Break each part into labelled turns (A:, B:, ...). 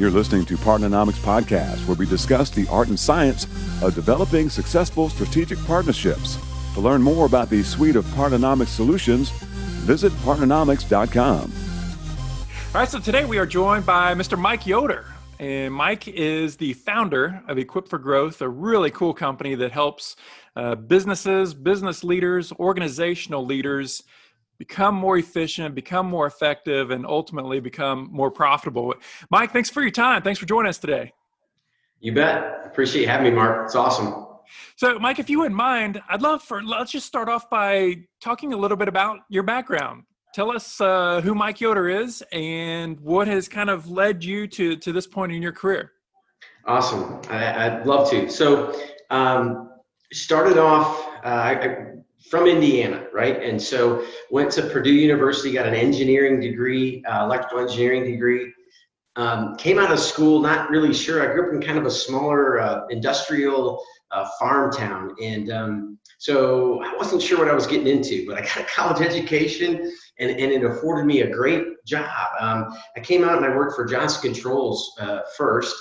A: You're listening to PARTNERNOMICS podcast, where we discuss the art and science of developing successful strategic partnerships. To learn more about the suite of PARTNERNOMICS solutions, visit PARTNERNOMICS.com.
B: All right, so today we are joined by Mr. Mike Yoder. And Mike is the founder of Equip for Growth, a really cool company that helps businesses, business leaders, organizational leaders become more efficient, become more effective, and ultimately become more profitable. Mike, thanks for your time. Thanks for joining us today.
C: You bet. Appreciate you having me, Mark. It's awesome.
B: So, Mike, if you wouldn't mind, let's just start off by talking a little bit about your background. Tell us who Mike Yoder is and what has kind of led you to this point in your career.
C: Awesome. I'd love to. So, started off from Indiana, right? And so went to Purdue University, got an engineering degree, electrical engineering degree. Came out of school, not really sure. I grew up in kind of a smaller industrial farm town. And so I wasn't sure what I was getting into, but I got a college education and it afforded me a great job. I came out and I worked for Johnson Controls first,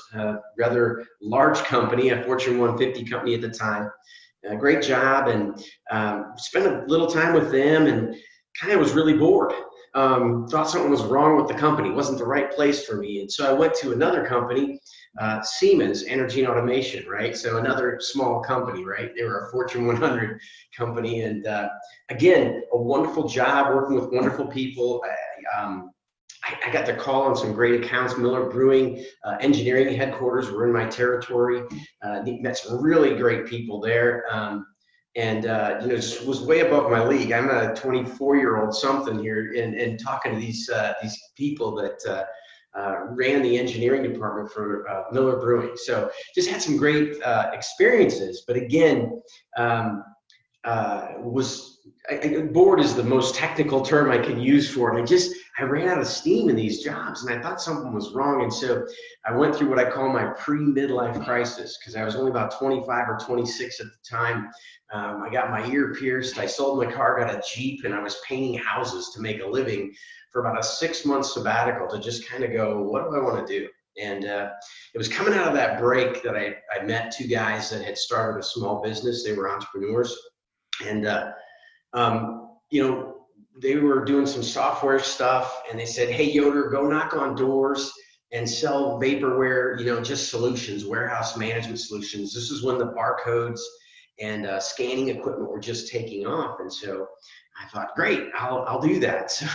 C: rather large company, a Fortune 150 company at the time. A great job, and spent a little time with them and kind of was really bored. Thought something was wrong with the company. It wasn't the right place for me. And so I went to another company, Siemens Energy and Automation, right? So another small company, right? They were a Fortune 100 company. And again, a wonderful job working with wonderful people. I got to call on some great accounts. Miller Brewing engineering headquarters were in my territory. Met some really great people there. Just was way above my league. I'm a 24-year-old something here and talking to these people that ran the engineering department for Miller Brewing. So just had some great experiences. But again, bored is the most technical term I can use for it. I ran out of steam in these jobs and I thought something was wrong. And so I went through what I call my pre-midlife crisis, because I was only about 25 or 26 at the time. I got my ear pierced. I sold my car, got a Jeep, and I was painting houses to make a living for about a 6-month sabbatical to just kind of go, what do I want to do? And it was coming out of that break that I met two guys that had started a small business. They were entrepreneurs. And, they were doing some software stuff, and they said, hey, Yoder, go knock on doors and sell vaporware, just solutions, warehouse management solutions. This is when the barcodes and scanning equipment were just taking off. And so I thought, great, I'll do that. So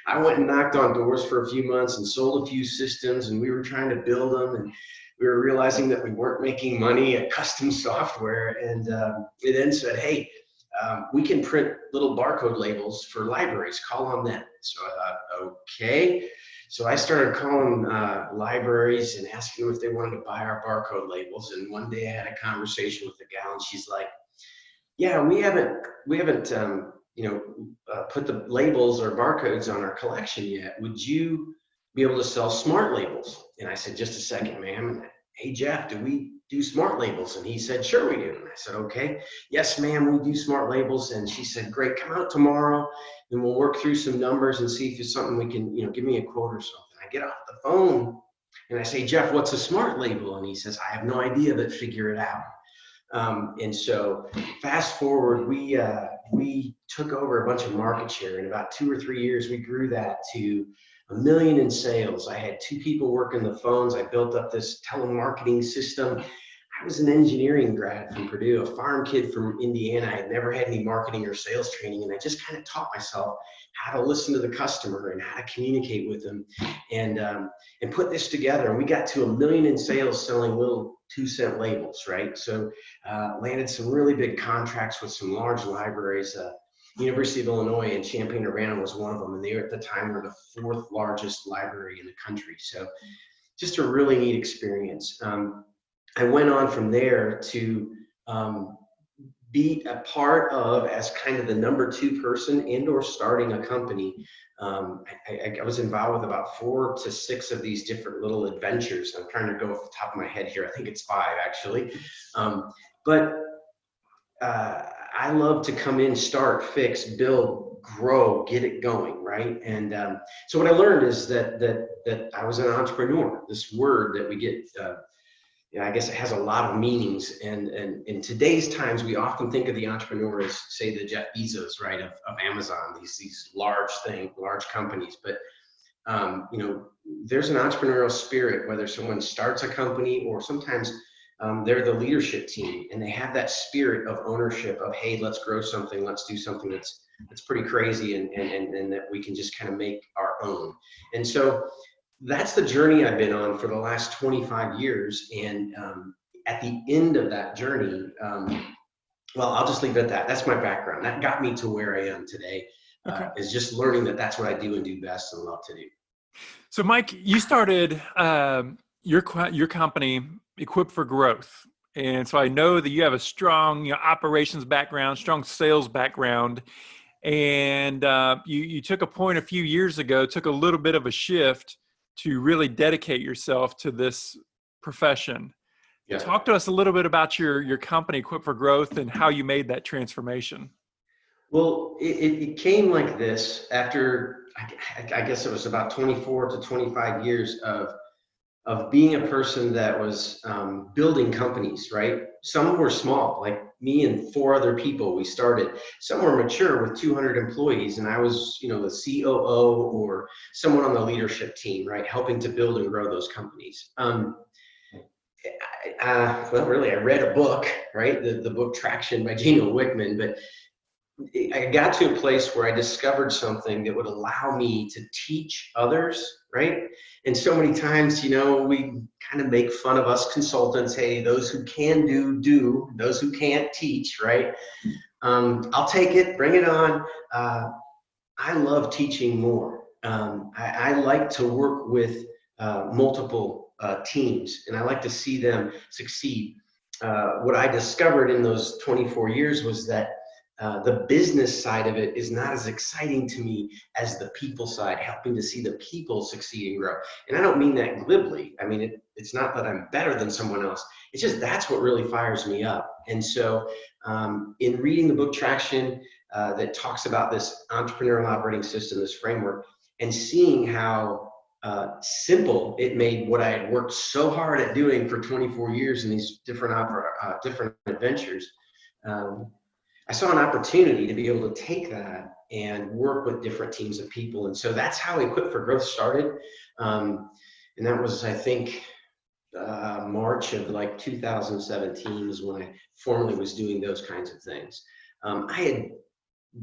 C: I went and knocked on doors for a few months and sold a few systems, and we were trying to build them, and we were realizing that we weren't making money at custom software. And they then said, hey, we can print little barcode labels for libraries, call on them. So I thought, okay. So I started calling libraries and asking them if they wanted to buy our barcode labels. And one day I had a conversation with a gal, and she's like, yeah, we haven't put the labels or barcodes on our collection yet. Would you be able to sell smart labels? And I said, just a second, ma'am. Hey, Jeff, do we do smart labels? And he said, sure we do. And I said, okay. Yes, ma'am, we do smart labels. And she said, great, come out tomorrow and we'll work through some numbers and see if it's something we can, give me a quote or something. I get off the phone and I say, Jeff, what's a smart label? And he says, I have no idea, but figure it out. And so fast forward, we took over a bunch of market share. In about 2 or 3 years, we grew that to $1 million in sales. I had 2 people working the phones. I built up this telemarketing system. I was an engineering grad from Purdue, a farm kid from Indiana. I had never had any marketing or sales training, and I just kind of taught myself how to listen to the customer and how to communicate with them, and put this together. And we got to $1 million in sales selling little 2-cent labels, right? So landed some really big contracts with some large libraries. University of Illinois in Champaign-Urbana was one of them, and they at the time were the 4th largest library in the country. So just a really neat experience. I went on from there to be a part of, as kind of the number 2 person and or starting a company. I was involved with about 4 to 6 of these different little adventures. I'm trying to go off the top of my head here. I think it's 5 actually. But I love to come in, start, fix, build, grow, get it going, right? And so what I learned is that I was an entrepreneur. This word that we get, I guess it has a lot of meanings. And in today's times, we often think of the entrepreneur as, say, the Jeff Bezos, right, of Amazon, these large companies. But there's an entrepreneurial spirit, whether someone starts a company or sometimes they're the leadership team and they have that spirit of ownership of, hey, let's grow something, let's do something that's pretty crazy and that we can just kind of make our own. And so that's the journey I've been on for the last 25 years. And at the end of that journey, well, I'll just leave it at that. That's my background. That got me to where I am today, is just learning that that's what I do and do best and love to do.
B: So Mike, you started your company, Equip for Growth. And so I know that you have a strong operations background, strong sales background. And you took a point a few years ago, took a little bit of a shift to really dedicate yourself to this profession.
C: Yeah.
B: Talk to us a little bit about your company, Equip for Growth, and how you made that transformation.
C: Well, it came like this after, I guess it was about 24 to 25 years of being a person that was building companies, right? Some were small, like me and 4 other people, we started. Some were mature with 200 employees, and I was, the COO or someone on the leadership team, right? Helping to build and grow those companies. Well, really, I read a book, right? The book Traction by Gino Wickman, but I got to a place where I discovered something that would allow me to teach others, right? And so many times, we kind of make fun of us consultants. Hey, those who can do, those who can't teach, right? I'll take it, bring it on. I love teaching more. I like to work with multiple teams, and I like to see them succeed. What I discovered in those 24 years was that the business side of it is not as exciting to me as the people side, helping to see the people succeed and grow. And I don't mean that glibly. I mean, it's not that I'm better than someone else. It's just that's what really fires me up. And so in reading the book Traction that talks about this entrepreneurial operating system, this framework, and seeing how simple it made what I had worked so hard at doing for 24 years in these different adventures, I saw an opportunity to be able to take that and work with different teams of people. And so that's how Equip for Growth started. And that was, I think, March of 2017 is when I formally was doing those kinds of things. I had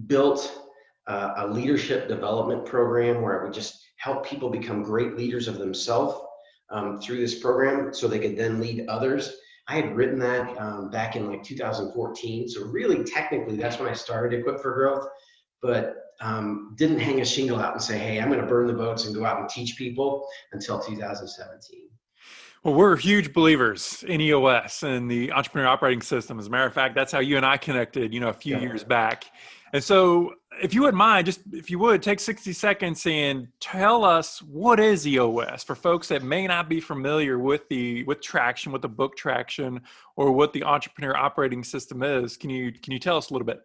C: built a leadership development program where I would just help people become great leaders of themselves through this program so they could then lead others. I had written that back in 2014. So really, technically, that's when I started Equip for Growth, but didn't hang a shingle out and say, hey, I'm going to burn the boats and go out and teach people until 2017.
B: Well, we're huge believers in EOS and the entrepreneur operating system. As a matter of fact, that's how you and I connected, a few years back. And so if you wouldn't mind, if you would take 60 seconds and tell us what is EOS for folks that may not be familiar with Traction, with the book Traction, or what the entrepreneur operating system is. Can you tell us a little bit?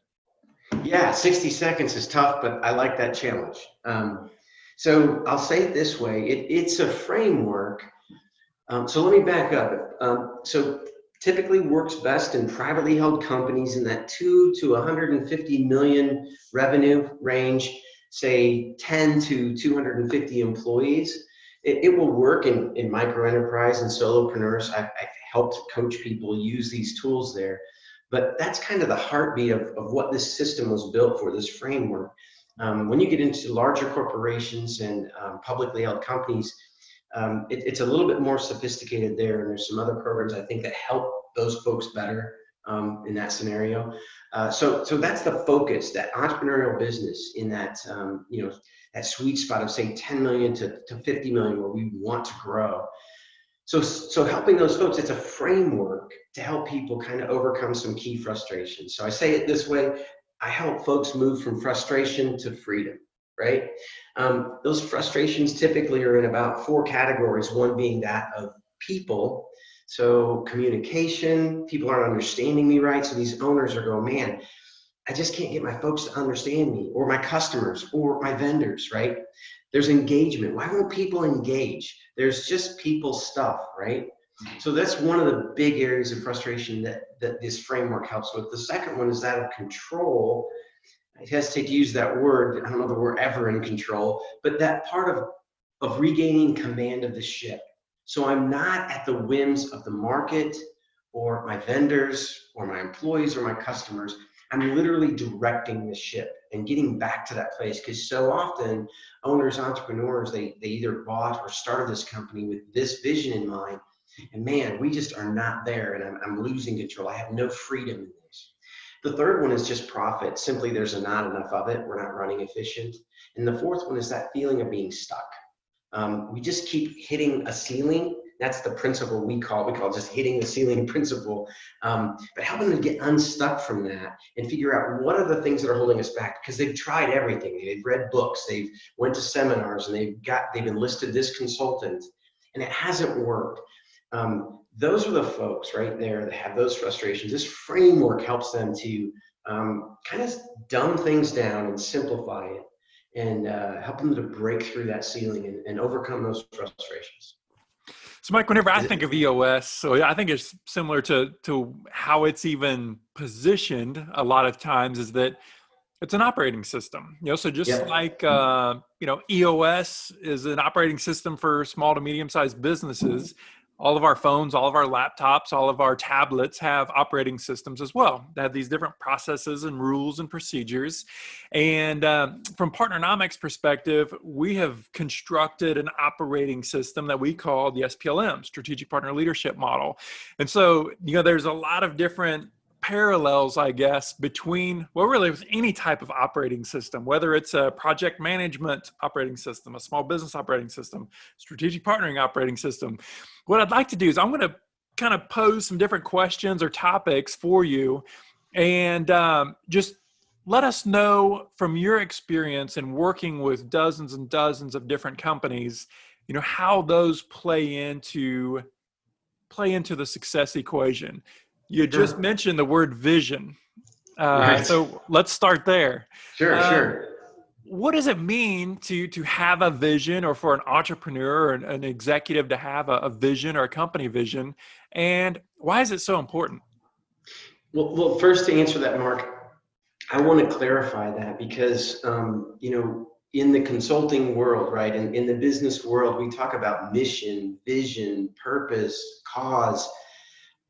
C: Yeah, 60 seconds is tough, but I like that challenge. So I'll say it this way. It's a framework. So let me back up. So typically works best in privately held companies in that 2 to 150 million revenue range, say 10 to 250 employees. It will work in micro enterprise and solopreneurs. I've helped coach people use these tools there, but that's kind of the heartbeat of what this system was built for, this framework. When you get into larger corporations and publicly held companies, it's a little bit more sophisticated there, and there's some other programs I think that help those folks better in that scenario. So that's the focus, that entrepreneurial business in that that sweet spot of say 10 million to 50 million where we want to grow. So helping those folks, it's a framework to help people kind of overcome some key frustrations. So I say it this way: I help folks move from frustration to freedom. Right? Those frustrations typically are in about 4 categories, one being that of people. So communication, people aren't understanding me right. So these owners are going, man, I just can't get my folks to understand me, or my customers, or my vendors, right? There's engagement. Why won't people engage? There's just people stuff, right? So that's one of the big areas of frustration that this framework helps with. The second one is that of control. I hesitate to use that word. I don't know that we're ever in control, but that part of regaining command of the ship. So I'm not at the whims of the market or my vendors or my employees or my customers. I'm literally directing the ship and getting back to that place, because so often owners, entrepreneurs, they either bought or started this company with this vision in mind, and man, we just are not there, and I'm losing control. I have no freedom in this. The third one is just profit. Simply, there's not enough of it. We're not running efficient. And the fourth one is that feeling of being stuck. We just keep hitting a ceiling. That's the principle we call just hitting the ceiling principle. But helping them get unstuck from that and figure out what are the things that are holding us back, because they've tried everything. They've read books, they've went to seminars, and they've enlisted this consultant, and it hasn't worked. Those are the folks right there that have those frustrations. This framework helps them to kind of dumb things down and simplify it, and help them to break through that ceiling and overcome those frustrations.
B: So Mike, whenever I think of EOS, so I think it's similar to how it's even positioned a lot of times, is that it's an operating system. So just like, EOS is an operating system for small to medium-sized businesses. All of our phones, all of our laptops, all of our tablets have operating systems as well. They have these different processes and rules and procedures. And from Partnernomics perspective, we have constructed an operating system that we call the SPLM, Strategic Partner Leadership Model. And so, there's a lot of different parallels, I guess, between, really with any type of operating system, whether it's a project management operating system, a small business operating system, strategic partnering operating system. What I'd like to do is I'm going to kind of pose some different questions or topics for you, and just let us know from your experience in working with dozens and dozens of different companies, how those play into the success equation. You just mentioned the word vision.
C: Right.
B: So let's start there.
C: Sure.
B: What does it mean to have a vision, or for an entrepreneur or an executive to have a vision or a company vision? And why is it so important?
C: Well, first, to answer that, Mark, I want to clarify that, because, in the consulting world, right, and in the business world, we talk about mission, vision, purpose, cause,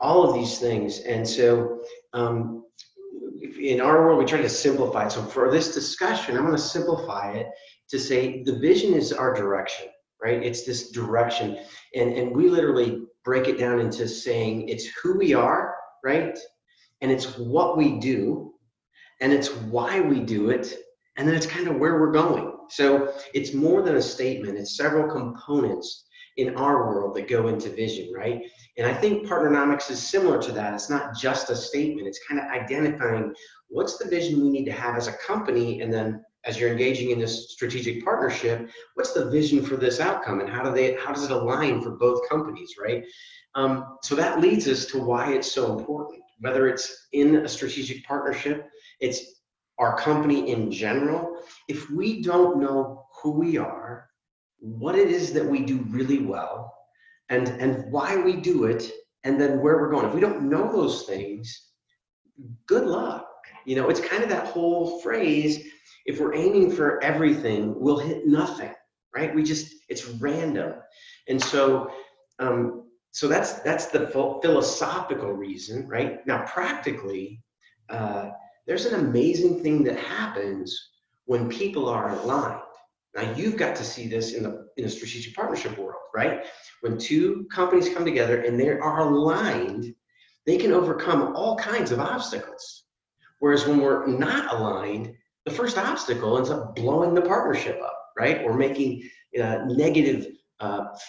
C: all of these things. And so in our world, we try to simplify it. So for this discussion, I'm going to simplify it to say the vision is our direction, right? It's this direction. And we literally break it down into saying it's who we are, right? And it's what we do, and it's why we do it, and then it's kind of where we're going. So it's more than a statement. It's several components in our world that go into vision, right? And I think Partnernomics is similar to that. It's not just a statement. It's kind of identifying what's the vision we need to have as a company, and then as you're engaging in this strategic partnership, what's the vision for this outcome, and how does it align for both companies, right? So that leads us to why it's so important. Whether it's in a strategic partnership, it's our company in general. If we don't know who we are, what it is that we do really well, and why we do it, and then where we're going. If we don't know those things, good luck. It's kind of that whole phrase, if we're aiming for everything, we'll hit nothing, right? It's random. And so that's the philosophical reason, right? Now, practically, there's an amazing thing that happens when people are aligned. Now, you've got to see this in the strategic partnership world, right? When two companies come together and they are aligned, they can overcome all kinds of obstacles. Whereas when we're not aligned, the first obstacle ends up blowing the partnership up, right? Or making negative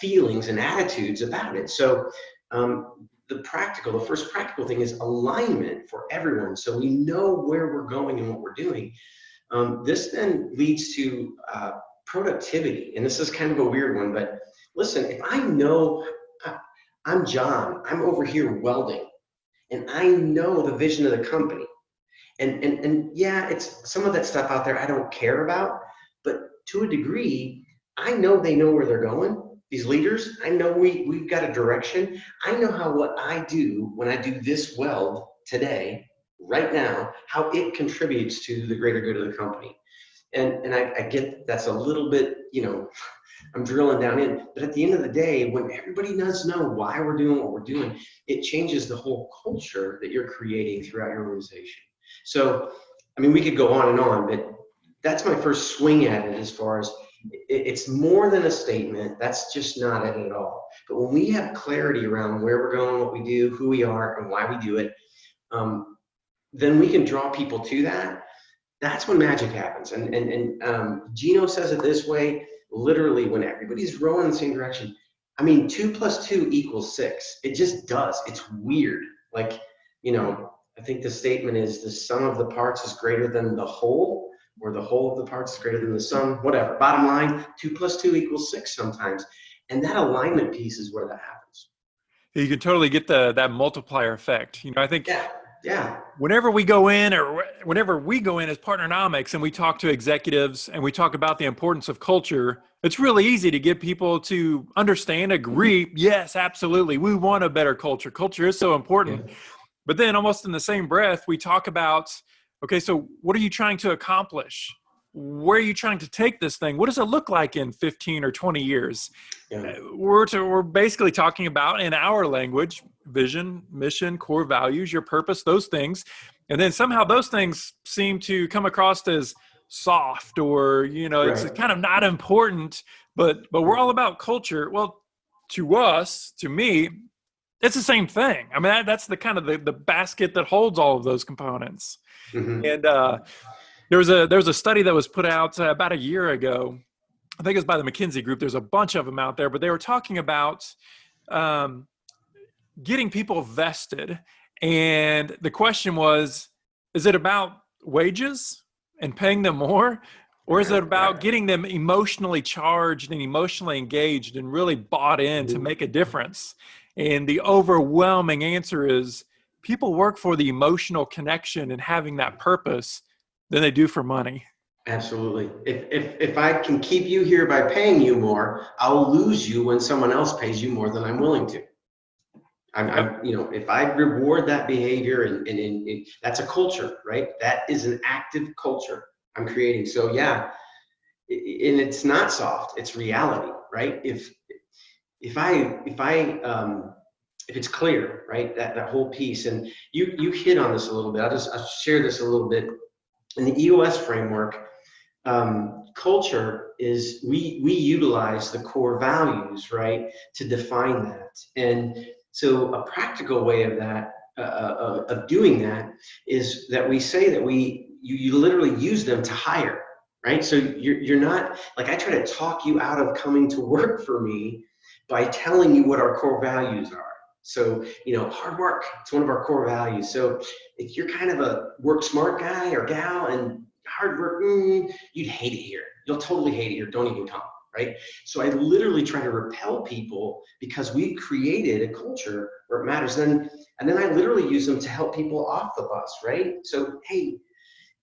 C: feelings and attitudes about it. So the first practical thing is alignment for everyone. So we know where we're going and what we're doing. This then leads to productivity. And this is kind of a weird one, but listen, if I know I'm John, I'm over here welding, and I know the vision of the company, And yeah, it's some of that stuff out there I don't care about, but to a degree, I know they know where they're going. These leaders, I know we've got a direction. I know how what I do when I do this weld today, right now, how it contributes to the greater good of the company. And I get that's a little bit, I'm drilling down in, but at the end of the day, when everybody does know why we're doing what we're doing, it changes the whole culture that you're creating throughout your organization. So, I mean, we could go on and on, but that's my first swing at it as far as it's more than a statement. That's just not it at all. But when we have clarity around where we're going, what we do, who we are, and why we do it, then we can draw people to that. That's when magic happens. And Gino says it this way, literally, when everybody's rowing in the same direction. I mean, 2 + 2 = 6. It just does. It's weird. Like, I think the statement is the sum of the parts is greater than the whole, or the whole of the parts is greater than the sum, whatever. Bottom line, 2 + 2 = 6 sometimes. And that alignment piece is where that happens.
B: You can totally get that multiplier effect. I think
C: Yeah.
B: whenever we go in as Partnernomics and we talk to executives and we talk about the importance of culture, it's really easy to get people to understand, agree, yes, absolutely, we want a better culture. Culture is so important. Yeah. But then almost in the same breath, we talk about, okay, so what are you trying to accomplish? Where are you trying to take this thing? What does it look like in 15 or 20 years? Yeah. We're basically talking about, in our language, vision, mission, core values, your purpose, those things. And then somehow those things seem to come across as soft or, it's kind of not important, but we're all about culture. Well, to us, to me, it's the same thing. I mean, that's the kind of the basket that holds all of those components. Mm-hmm. And there was a study that was put out about a year ago. I think it was by the McKinsey Group. There's a bunch of them out there, but they were talking about getting people vested. And the question was, is it about wages and paying them more? Or is it about getting them emotionally charged and emotionally engaged and really bought in to make a difference? And the overwhelming answer is people work for the emotional connection and having that purpose than they do for money.
C: Absolutely. If I can keep you here by paying you more, I'll lose you when someone else pays you more than I'm willing to. If I reward that behavior and that's a culture, right? That is an active culture I'm creating. So yeah, and it's not soft, it's reality, right? If it's clear, right? That whole piece, and you hit on this a little bit. I'll share this a little bit. In the EOS framework, culture is we utilize the core values, right, to define that. And so a practical way of that, of doing that, is that we say that you literally use them to hire, right? So you're not, like, I try to talk you out of coming to work for me by telling you what our core values are. So, hard work, it's one of our core values. So if you're kind of a work smart guy or gal and hard work, you'd hate it here. You'll totally hate it here. Don't even come, right? So I literally try to repel people because we've created a culture where it matters. And then I literally use them to help people off the bus, right? So, hey,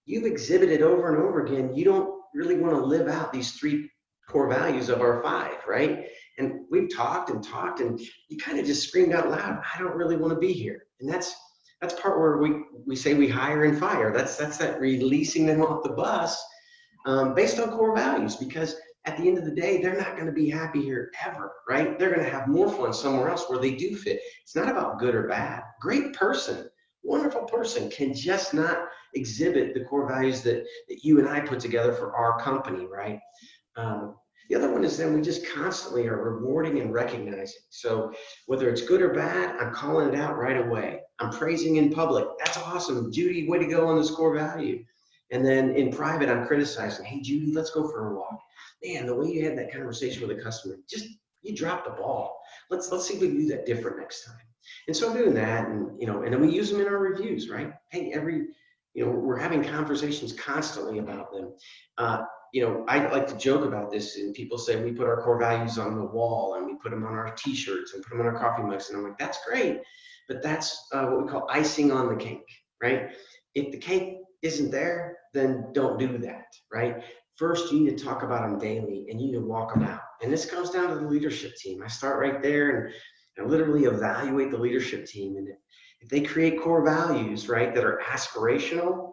C: you've exhibited over and over again, you don't really want to live out these 3 core values of our 5, right? And we've talked, and you kind of just screamed out loud, I don't really want to be here. And that's part where we say we hire and fire. That's that releasing them off the bus based on core values, because at the end of the day, they're not going to be happy here ever, right? They're going to have more fun somewhere else where they do fit. It's not about good or bad. Great person, wonderful person can just not exhibit the core values that you and I put together for our company, right? The other one is then we just constantly are rewarding and recognizing. So whether it's good or bad, I'm calling it out right away. I'm praising in public. That's awesome. Judy, way to go on this core value. And then in private, I'm criticizing. Hey, Judy, let's go for a walk. Man, the way you had that conversation with a customer, you dropped the ball. Let's see if we can do that different next time. And so I'm doing that, and then we use them in our reviews, right? Hey, we're having conversations constantly about them. I like to joke about this, and people say we put our core values on the wall and we put them on our t-shirts and put them on our coffee mugs. And I'm like, that's great, but that's what we call icing on the cake, right? If the cake isn't there, then don't do that, right? First, you need to talk about them daily and you need to walk them out. And this comes down to the leadership team. I start right there and literally evaluate the leadership team. And if they create core values, right, that are aspirational,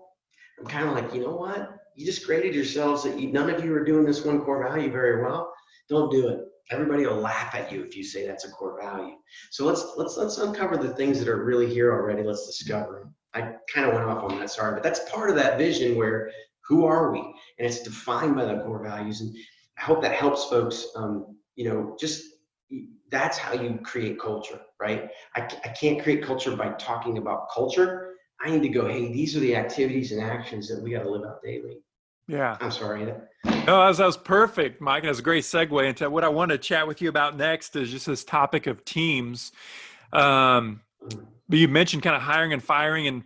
C: I'm kind of like, you know what? You just graded yourselves that none of you are doing this one core value very well. Don't do it. Everybody will laugh at you if you say that's a core value. So let's uncover the things that are really here already. Let's discover them. I kind of went off on that, sorry, but that's part of that vision where who are we? And it's defined by the core values. And I hope that helps folks, just that's how you create culture, right? I can't create culture by talking about culture. I need to go, hey, these are the activities and actions that we got to live out daily.
B: Yeah.
C: I'm sorry.
B: No, that was perfect, Mike. That's a great segue into what I want to chat with you about next is just this topic of teams. But you mentioned kind of hiring and firing and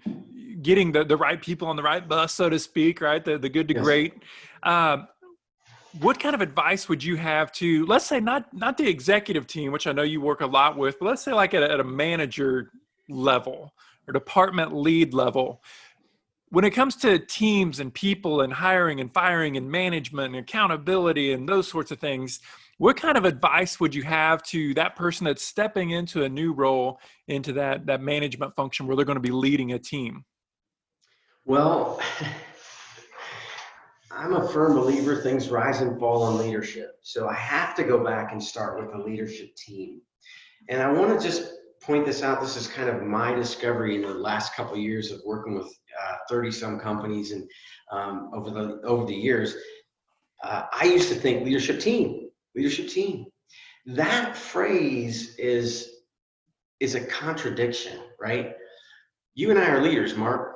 B: getting the right people on the right bus, so to speak, right? The good to great. What kind of advice would you have to, let's say not the executive team, which I know you work a lot with, but let's say like at a manager level or department lead level? When it comes to teams and people and hiring and firing and management and accountability and those sorts of things, what kind of advice would you have to that person that's stepping into a new role, into that management function where they're going to be leading a team?
C: Well, I'm a firm believer things rise and fall in leadership. So I have to go back and start with the leadership team. And I want to just point this out. This is kind of my discovery in the last couple of years of working with 30 some companies and over the years. I used to think leadership team. That phrase is a contradiction, right? You and I are leaders, Mark.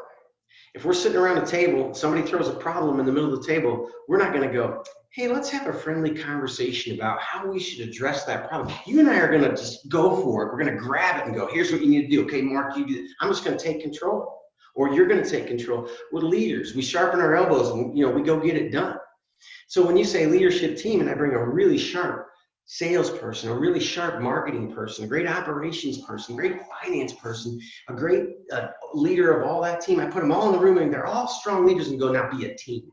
C: If we're sitting around a table, somebody throws a problem in the middle of the table, we're not going to go, hey, let's have a friendly conversation about how we should address that problem. You and I are going to just go for it. We're going to grab it and go, here's what you need to do. Okay, Mark, you do this. I'm just going to take control. Or you're going to take control. We're leaders. We sharpen our elbows and we go get it done. So when you say leadership team and I bring a really sharp salesperson, a really sharp marketing person, a great operations person, a great finance person, a great leader of all that team, I put them all in the room and they're all strong leaders and go, now be a team.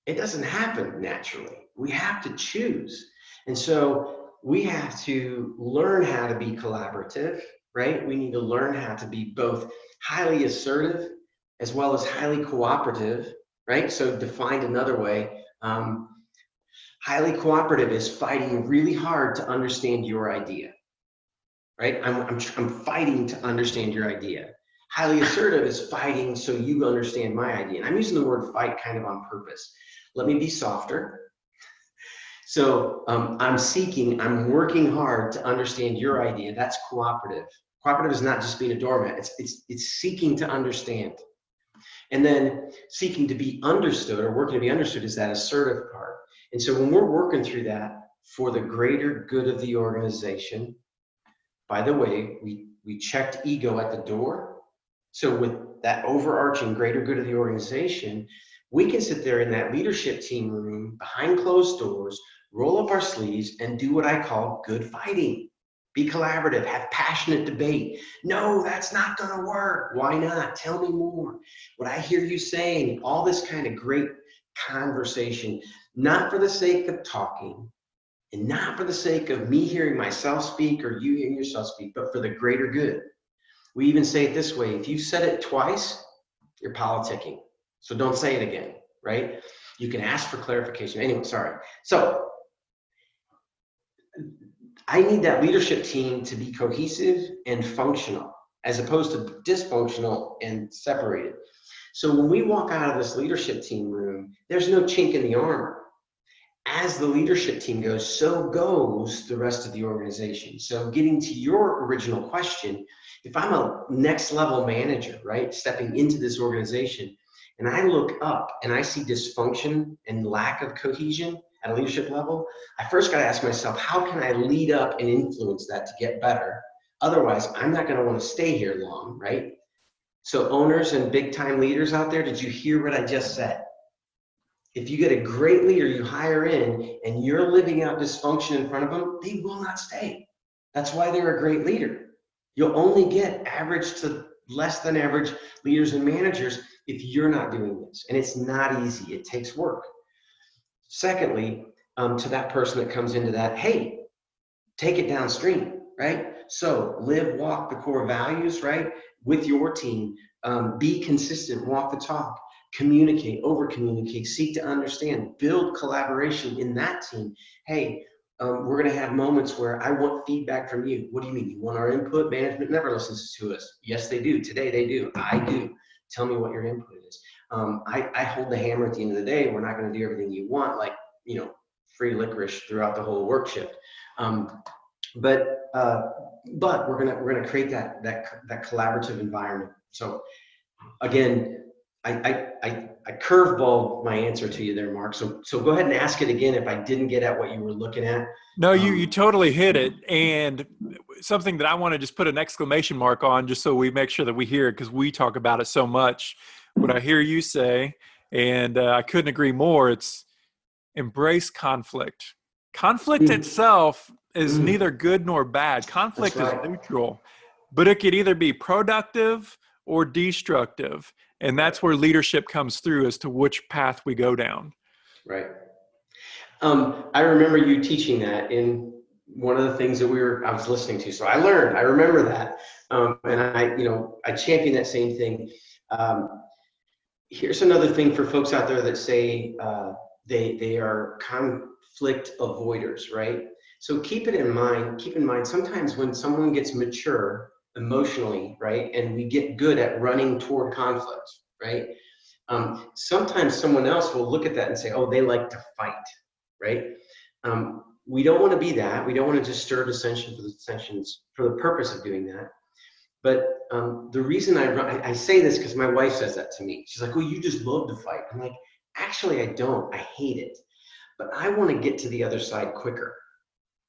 C: It doesn't happen naturally. We have to choose. And so we have to learn how to be collaborative, right? We need to learn how to be both highly assertive as well as highly cooperative, right? So defined another way, highly cooperative is fighting really hard to understand your idea, right? I'm fighting to understand your idea. Highly assertive is fighting so you understand my idea. And I'm using the word fight kind of on purpose. Let me be softer. So I'm working hard to understand your idea. That's cooperative. Cooperative is not just being a doormat. It's seeking to understand. And then seeking to be understood or working to be understood is that assertive part. And so when we're working through that for the greater good of the organization, by the way, we checked ego at the door. So with that overarching greater good of the organization, we can sit there in that leadership team room behind closed doors, roll up our sleeves and do what I call good fighting. Be collaborative, have passionate debate. No, that's not gonna work. Why not? Tell me more. What I hear you saying, all this kind of great conversation, not for the sake of talking and not for the sake of me hearing myself speak or you hearing yourself speak, but for the greater good. We even say it this way, if you said it twice, you're politicking. So don't say it again, right? You can ask for clarification. Anyway, sorry. So I need that leadership team to be cohesive and functional as opposed to dysfunctional and separated. So when we walk out of this leadership team room, there's no chink in the armor. As the leadership team goes, so goes the rest of the organization. So getting to your original question, if I'm a next level manager, right, stepping into this organization, and I look up and I see dysfunction and lack of cohesion at a leadership level, I first got to ask myself, how can I lead up and influence that to get better? Otherwise, I'm not going to want to stay here long, right? So owners and big time leaders out there, did you hear what I just said? If you get a great leader you hire in and you're living out dysfunction in front of them, they will not stay. That's why they're a great leader. You'll only get average to less than average leaders and managers if you're not doing this. And it's not easy. It takes work. Secondly, to that person that comes into that, hey, take it downstream, right? So live, walk the core values, right? With your team, be consistent, walk the talk, communicate, over communicate, seek to understand, build collaboration in that team. Hey, we're going to have moments where I want feedback from you. What do you mean? You want our input? Management never listens to us. Yes, they do. Today they do. I do. Tell me what your input is. I hold the hammer at the end of the day. We're not going to do everything you want, like, free licorice throughout the whole work shift. But we're gonna create that collaborative environment. So again, I curveballed my answer to you there, Mark. So go ahead and ask it again if I didn't get at what you were looking at.
B: No, you totally hit it. And something that I want to just put an exclamation mark on, just so we make sure that we hear it, because we talk about it so much. What I hear you say, and I couldn't agree more, it's embrace conflict. Conflict itself is neither good nor bad. Conflict is neutral, but it could either be productive or destructive. And that's where leadership comes through as to which path we go down.
C: Right. I remember you teaching that in one of the things that I was listening to. So I remember that. And I champion that same thing. Here's another thing for folks out there that say they are conflict avoiders, right? So keep in mind, sometimes when someone gets mature emotionally, right, and we get good at running toward conflict, right, sometimes someone else will look at that and say, oh, they like to fight, right? We don't want to be that. We don't want to just stir dissension for the purpose of doing that. But the reason I say this because my wife says that to me. She's like, well, you just love to fight. I'm like, actually, I don't. I hate it. But I want to get to the other side quicker,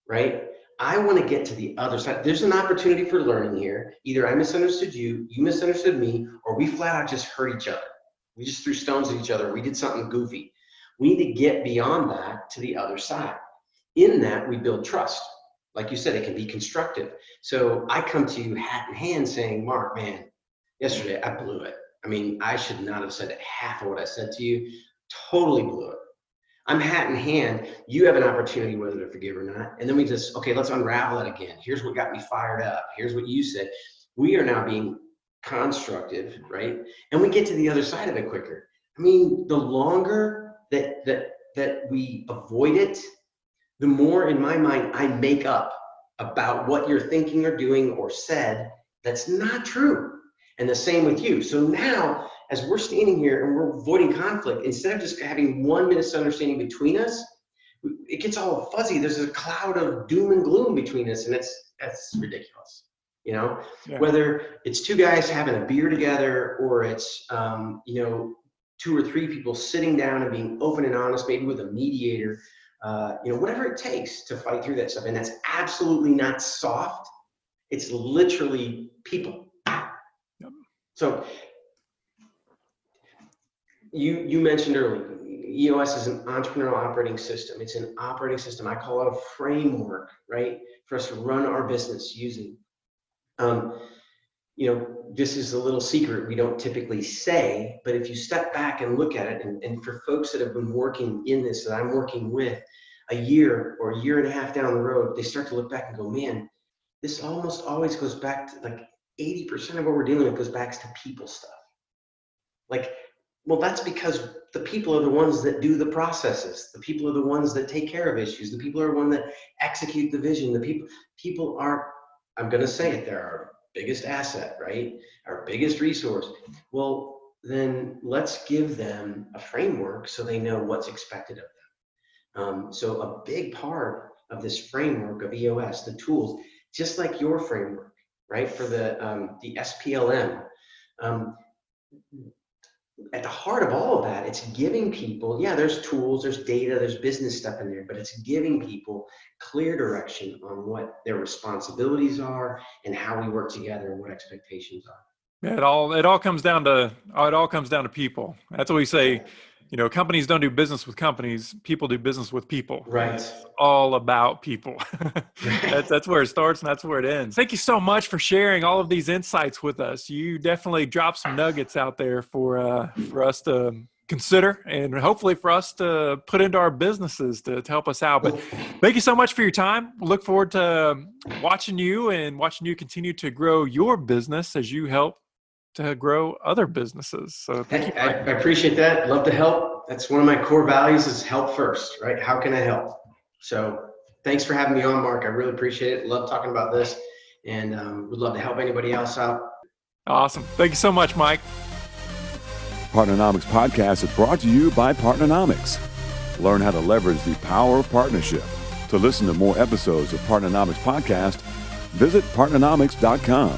C: right? I want to get to the other side. There's an opportunity for learning here. Either I misunderstood you, you misunderstood me, or we flat out just hurt each other. We just threw stones at each other. We did something goofy. We need to get beyond that to the other side. In that, we build trust. Like you said, it can be constructive. So I come to you hat in hand saying, Mark, man, yesterday I blew it. I mean, I should not have said half of what I said to you. Totally blew it. I'm hat in hand. You have an opportunity whether to forgive or not. And then we just, okay, let's unravel it again. Here's what got me fired up. Here's what you said. We are now being constructive, right? And we get to the other side of it quicker. I mean, the longer that we avoid it, the more in my mind I make up about what you're thinking or doing or said that's not true. And the same with you. So now, as we're standing here and we're avoiding conflict, instead of just having one misunderstanding between us, it gets all fuzzy. There's a cloud of doom and gloom between us, and that's ridiculous. Yeah. Whether it's two guys having a beer together, or it's two or three people sitting down and being open and honest, maybe with a mediator, whatever it takes to fight through that stuff. And that's absolutely not soft. It's literally people. Yep. So you mentioned earlier, EOS is an entrepreneurial operating system. It's an operating system. I call it a framework, right, for us to run our business using. This is a little secret we don't typically say, but if you step back and look at it, and for folks that have been working in this, that I'm working with, a year or a year and a half down the road, they start to look back and go, man, this almost always goes back to like 80% of what we're dealing with goes back to people stuff. Like, well, that's because the people are the ones that do the processes. The people are the ones that take care of issues. The people are the ones that execute the vision. The people are, I'm going to say it, they're our biggest asset, right? Our biggest resource. Well, then let's give them a framework so they know what's expected of them. So a big part of this framework of EOS, the tools, just like your framework, right? For the SPLM, at the heart of all of that, it's giving people, there's tools, there's data, there's business stuff in there, but it's giving people clear direction on what their responsibilities are and how we work together and what expectations are.
B: Yeah, it all comes down to people. That's what we say. Companies don't do business with companies. People do business with people.
C: Right.
B: It's all about people. That's where it starts and that's where it ends. Thank you so much for sharing all of these insights with us. You definitely dropped some nuggets out there for us to consider and hopefully for us to put into our businesses to help us out. But thank you so much for your time. Look forward to watching you continue to grow your business as you help to grow other businesses. So thank you.
C: I appreciate that. Love to help. That's one of my core values is help first, right? How can I help? So thanks for having me on, Mark. I really appreciate it. Love talking about this and would love to help anybody else out.
B: Awesome. Thank you so much, Mike.
A: Partnernomics Podcast is brought to you by Partnernomics. Learn how to leverage the power of partnership. To listen to more episodes of Partnernomics Podcast, visit partnernomics.com.